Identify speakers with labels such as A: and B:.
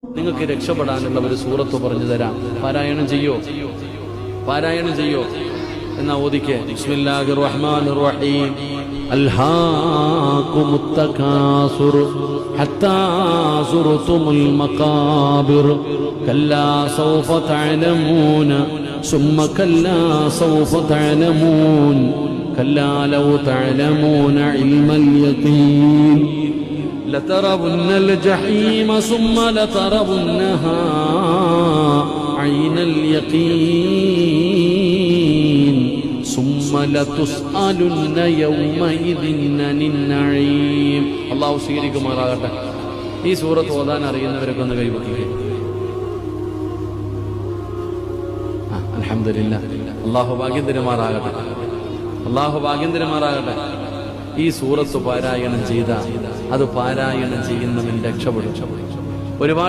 A: നിങ്ങൾക്ക് രക്ഷപ്പെടാനുള്ള ഒരു സൂറത്ത് പറഞ്ഞു തരാം. പാരായണം ചെയ്യോ എന്നാ ഓദിക്കേ. ബിസ്മില്ലാഹിർ റഹ്മാനിർ റഹീം. അൽഹാകുമുത് തകാസുർ ഹത്താ സുർതുമുൽ മഖാബിർ കല്ലാ സൗഫ തഅലമൂന സുമ്മ കല്ലാ സൗഫ തഅലമൂൻ കല്ലാ ലൗ തഅലമൂന ഇൽമൽ യഖീൻ لترون الجحيم ثم لترونها عين اليقين ثم لتسألن يومئذ عن النعيم. അല്ലാഹു സ്വീകരിക്കുമാറാകട്ടെ. ഈ സൂറത്ത് ഓതാൻ അറിയുന്നവരൊക്കെ ഒന്ന് കൈവയ്ക്കുക. അൽഹംദുലില്ലാഹ്. അല്ലാഹു ഭാഗ്യം തരുമാറാകട്ടെ. ഈ സൂറത്ത് പാരായണം ചെയ്ത അത് പാരായണം ചെയ്യുന്നവൻ രക്ഷപ്പെടും. ഒരുപാട്